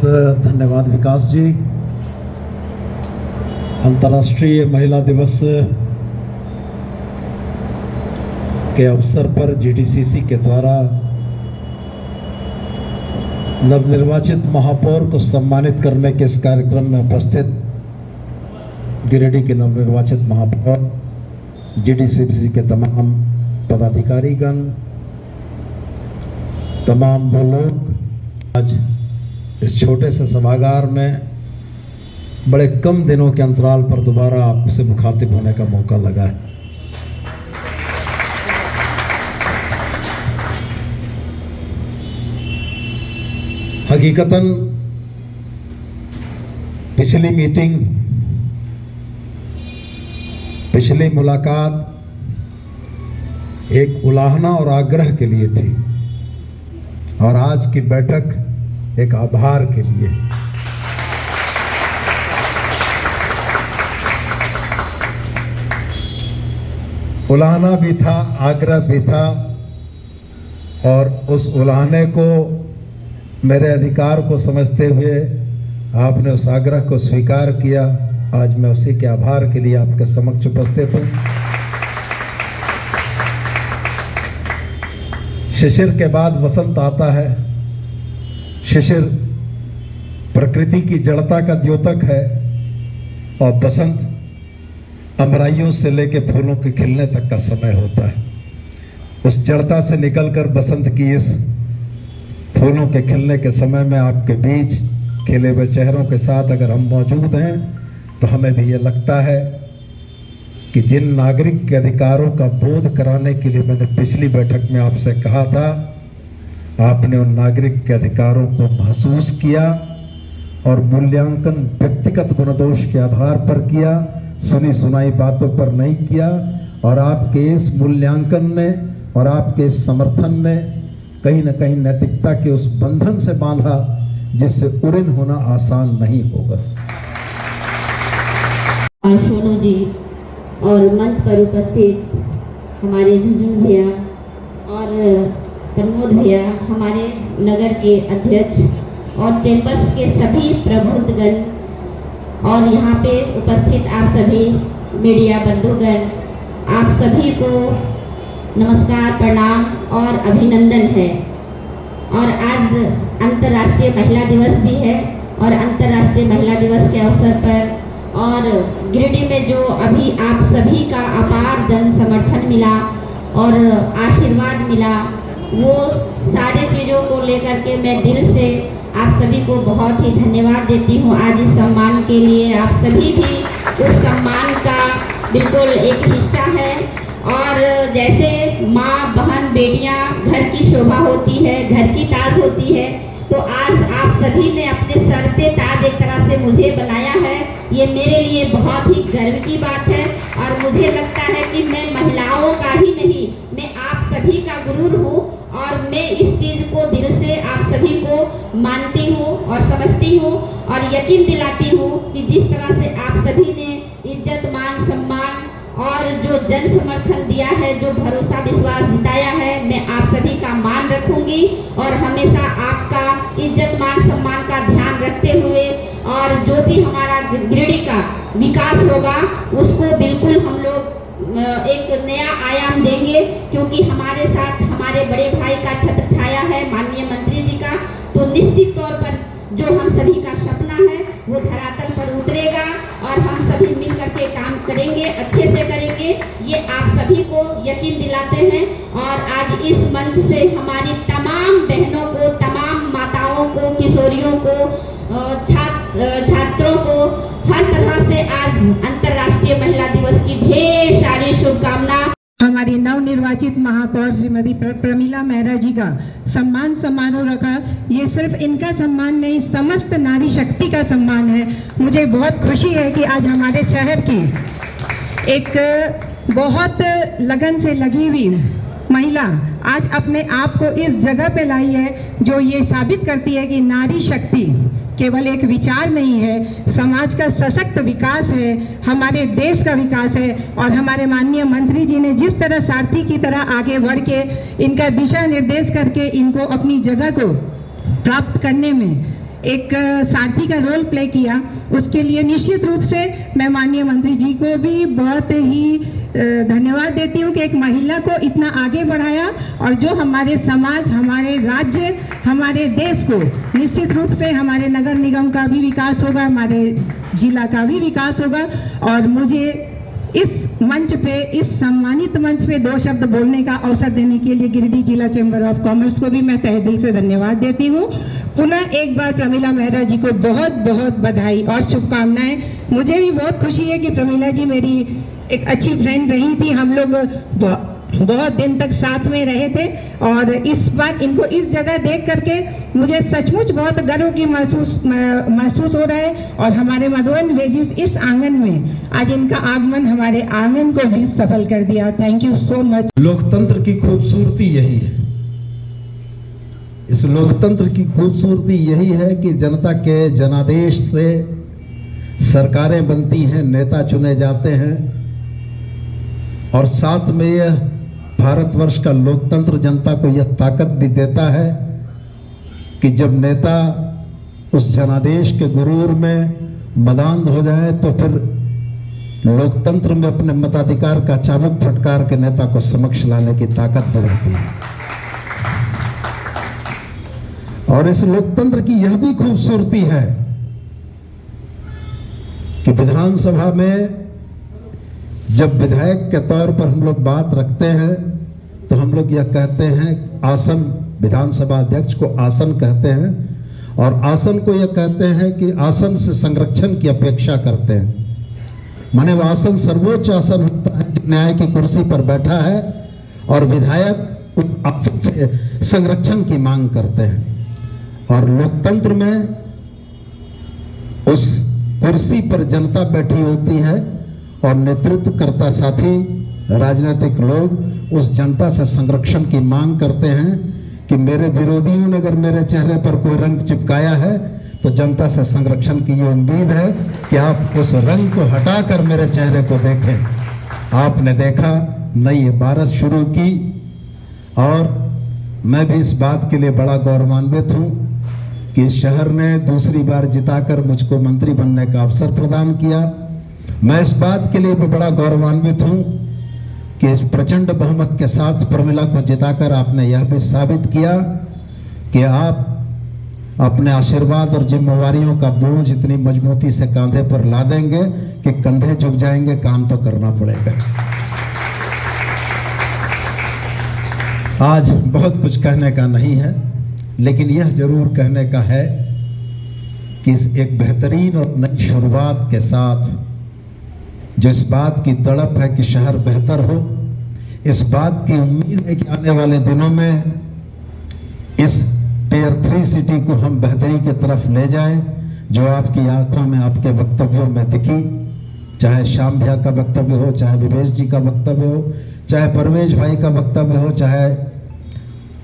बहुत धन्यवाद विकास जी। अंतर्राष्ट्रीय महिला दिवस के अवसर पर जीडीसीसी के द्वारा नवनिर्वाचित महापौर को सम्मानित करने के इस कार्यक्रम में उपस्थित गिरिडीह के नवनिर्वाचित महापौर, जीडीसीसी के तमाम पदाधिकारीगण, तमाम वो लोग आज इस छोटे से सभागार में बड़े कम दिनों के अंतराल पर दोबारा आपसे मुखातिब होने का मौका लगा है। हकीकतन पिछली मीटिंग, पिछली मुलाकात एक उलाहना और आग्रह के लिए थी और आज की बैठक एक आभार के लिए। उलाहना भी था, आग्रह भी था और उस उलाहने को, मेरे अधिकार को समझते हुए आपने उस आग्रह को स्वीकार किया। आज मैं उसी के आभार के लिए आपके समक्ष उपस्थित हूँ। शिशिर के बाद वसंत आता है। शिशिर प्रकृति की जड़ता का द्योतक है और बसंत अमराइयों से लेकर फूलों के खिलने तक का समय होता है। उस जड़ता से निकलकर बसंत की इस फूलों के खिलने के समय में आपके बीच खिले हुए चेहरों के साथ अगर हम मौजूद हैं तो हमें भी ये लगता है कि जिन नागरिक के अधिकारों का बोध कराने के लिए मैंने पिछली बैठक में आपसे कहा था, आपने उन नागरिक के अधिकारों को महसूस किया और मूल्यांकन व्यक्तिगत गुणदोष के आधार पर किया, सुनी सुनाई बातों पर नहीं किया। और आपके इस मूल्यांकन ने और आपके इस समर्थन ने कहीं न कहीं नैतिकता के उस बंधन से बांधा जिससे उड़न होना आसान नहीं होगा। और सोनू जी और मंच पर उपस्थित हमारे झुंझुन भैया और प्रमोद भैया, हमारे नगर के अध्यक्ष और चैम्बर्स के सभी प्रबुद्धगण और यहाँ पे उपस्थित आप सभी मीडिया बंधुगण, आप सभी को नमस्कार, प्रणाम और अभिनंदन है। और आज अंतर्राष्ट्रीय महिला दिवस भी है और अंतर्राष्ट्रीय महिला दिवस के अवसर पर और गिरिडीह में जो अभी आप सभी का अपार जन समर्थन मिला और आशीर्वाद मिला, वो सारे चीज़ों को लेकर के मैं दिल से आप सभी को बहुत ही धन्यवाद देती हूँ। आज इस सम्मान के लिए आप सभी भी उस सम्मान का बिल्कुल एक हिस्सा है। और जैसे माँ, बहन, बेटियाँ घर की शोभा होती है, घर की ताज होती है, तो आज आप सभी ने अपने सर पे ताज एक तरह से मुझे बनाया है। ये मेरे लिए बहुत ही गर्व की बात है और मुझे लगता है कि मैं महिलाओं का ही नहीं, मैं आप सभी का गुरूर हूँ और मैं इस चीज़ को दिल से आप सभी को मानती हूँ और समझती हूँ और यकीन दिलाती हूँ कि जिस तरह से आप सभी ने इज्जत, मान, सम्मान और जो जन समर्थन दिया है, जो भरोसा विश्वास जिताया है, मैं आप सभी का मान रखूंगी और हमेशा आपका इज्जत, मान, सम्मान का ध्यान रखते हुए और जो भी हमारा गिरिडीह का विकास होगा उसको बिल्कुल हम लोग एक नया आयाम देंगे, क्योंकि हमारे साथ हमारे बड़े भाई का छत्र छाया है, माननीय मंत्री जी का। तो निश्चित तौर पर जो हम सभी का सपना है वो धरातल पर उतरेगा और हम सभी मिल करके काम करेंगे, अच्छे से करेंगे, ये आप सभी को यकीन दिलाते हैं। और आज इस मंच से हमारी तमाम बहनों को, तमाम माताओं को, किशोरियों को, छात्रों को हर तरह से आज अंतर्राष्ट्रीय महिला दिवस की ढेर सारी शुभकामना। हमारी नवनिर्वाचित महापौर श्रीमती प्रमिला मेहरा जी का सम्मान समारोह रखा। ये सिर्फ इनका सम्मान नहीं, समस्त नारी शक्ति का सम्मान है। मुझे बहुत खुशी है कि आज हमारे शहर की एक बहुत लगन से लगी हुई महिला आज अपने आप को इस जगह पे लाई है, जो ये साबित करती है कि नारी शक्ति केवल एक विचार नहीं है, समाज का सशक्त विकास है, हमारे देश का विकास है। और हमारे माननीय मंत्री जी ने जिस तरह सारथी की तरह आगे बढ़ के इनका दिशा निर्देश करके इनको अपनी जगह को प्राप्त करने में एक सारथी का रोल प्ले किया, उसके लिए निश्चित रूप से मैं माननीय मंत्री जी को भी बहुत ही धन्यवाद देती हूँ कि एक महिला को इतना आगे बढ़ाया और जो हमारे समाज, हमारे राज्य, हमारे देश को निश्चित रूप से हमारे नगर निगम का भी विकास होगा, हमारे जिला का भी विकास होगा। और मुझे इस मंच पे, इस सम्मानित मंच पे 2 शब्द बोलने का अवसर देने के लिए गिरिडीह जिला चैम्बर ऑफ कॉमर्स को भी मैं तहे दिल से धन्यवाद देती हूँ। पुनः एक बार प्रमिला मेहरा जी को बहुत बहुत बधाई और शुभकामनाएं। मुझे भी बहुत खुशी है कि प्रमिला जी मेरी एक अच्छी फ्रेंड रही थी, हम लोग बहुत दिन तक साथ में रहे थे और इस बार इनको इस जगह देख करके मुझे सचमुच बहुत गर्व की महसूस हो रहा है। और हमारे मधुबन वेजिस इस आंगन में आज इनका आगमन हमारे आंगन को भी सफल कर दिया। Thank you so much. लोकतंत्र की खूबसूरती यही है, इस लोकतंत्र की खूबसूरती यही है कि जनता के जनादेश से सरकारें बनती हैं, नेता चुने जाते हैं और साथ में यह भारतवर्ष का लोकतंत्र जनता को यह ताकत भी देता है कि जब नेता उस जनादेश के गुरूर में मदांध हो जाए तो फिर लोकतंत्र में अपने मताधिकार का चाबुक फटकार के नेता को समक्ष लाने की ताकत बढ़ती है। और इस लोकतंत्र की यह भी खूबसूरती है कि विधानसभा में जब विधायक के तौर पर हम लोग बात रखते हैं तो हम लोग यह कहते हैं आसन, विधानसभा अध्यक्ष को आसन कहते हैं और आसन को यह कहते हैं कि आसन से संरक्षण की अपेक्षा करते हैं। माने वो आसन सर्वोच्च आसन होता है जो न्याय की कुर्सी पर बैठा है और विधायक उस आसन से संरक्षण की मांग करते हैं। और लोकतंत्र में उस कुर्सी पर जनता बैठी होती है और नेतृत्व करता साथी राजनीतिक लोग उस जनता से संरक्षण की मांग करते हैं कि मेरे विरोधियों ने अगर मेरे चेहरे पर कोई रंग चिपकाया है तो जनता से संरक्षण की ये उम्मीद है कि आप उस रंग को हटाकर मेरे चेहरे को देखें। आपने देखा, नई इबारत शुरू की और मैं भी इस बात के लिए बड़ा गौरवान्वित हूँ कि इस शहर ने दूसरी बार जिताकर मुझको मंत्री बनने का अवसर प्रदान किया। मैं इस बात के लिए भी बड़ा गौरवान्वित हूँ कि इस प्रचंड बहुमत के साथ प्रमिला को जिताकर आपने यह भी साबित किया कि आप अपने आशीर्वाद और जिम्मेवारियों का बोझ इतनी मजबूती से कांधे पर ला देंगे कि कंधे झुक जाएंगे, काम तो करना पड़ेगा। आज बहुत कुछ कहने का नहीं है, लेकिन यह जरूर कहने का है कि इस एक बेहतरीन और नई शुरुआत के साथ जो इस बात की तड़प है कि शहर बेहतर हो, इस बात की उम्मीद है कि आने वाले दिनों में इस टियर 3 सिटी को हम बेहतरी की तरफ ले जाएं, जो आपकी आंखों में, आपके वक्तव्यों में दिखी, चाहे श्याम भैया का वक्तव्य हो, चाहे विवेश जी का वक्तव्य हो, चाहे परवेज भाई का वक्तव्य हो, चाहे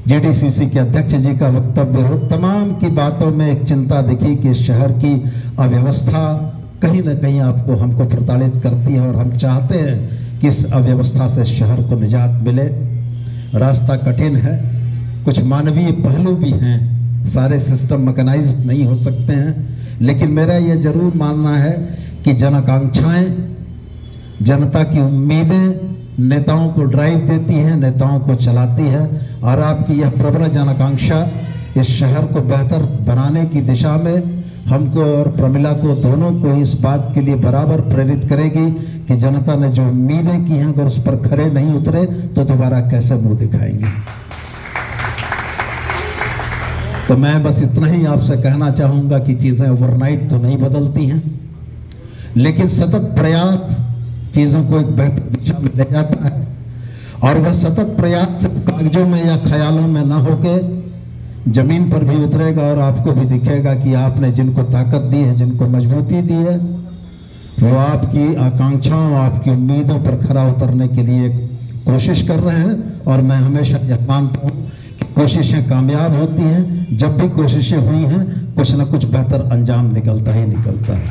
जीडीसीसी के अध्यक्ष जी का वक्तव्य हो, तमाम की बातों में एक चिंता दिखी कि इस शहर की अव्यवस्था कहीं ना कहीं आपको, हमको प्रताड़ित करती है और हम चाहते हैं कि इस अव्यवस्था से शहर को निजात मिले। रास्ता कठिन है, कुछ मानवीय पहलू भी हैं, सारे सिस्टम मैकेनाइज्ड नहीं हो सकते हैं, लेकिन मेरा यह जरूर मानना है कि जन आकांक्षाएं, जनता की उम्मीदें नेताओं को ड्राइव देती हैं, नेताओं को चलाती है और आपकी यह प्रबल जन आकांक्षा इस शहर को बेहतर बनाने की दिशा में हमको और प्रमिला को, दोनों को इस बात के लिए बराबर प्रेरित करेगी कि जनता ने जो उम्मीदें की हैं अगर उस पर खरे नहीं उतरे तो दोबारा कैसे मुंह दिखाएंगे। तो मैं बस इतना ही आपसे कहना चाहूंगा कि चीजें ओवरनाइट तो नहीं बदलती हैं, लेकिन सतत प्रयास चीजों को एक बेहतर दिशा में ले जाता है और वह सतत प्रयास सिर्फ कागजों में या ख्यालों में न होके जमीन पर भी उतरेगा और आपको भी दिखेगा कि आपने जिनको ताकत दी है, जिनको मजबूती दी है, वो आपकी आकांक्षाओं, आपकी उम्मीदों पर खरा उतरने के लिए कोशिश कर रहे हैं। और मैं हमेशा यह मानता हूँ कि कोशिशें कामयाब होती हैं। जब भी कोशिशें हुई हैं, कुछ न कुछ बेहतर अंजाम निकलता ही निकलता है।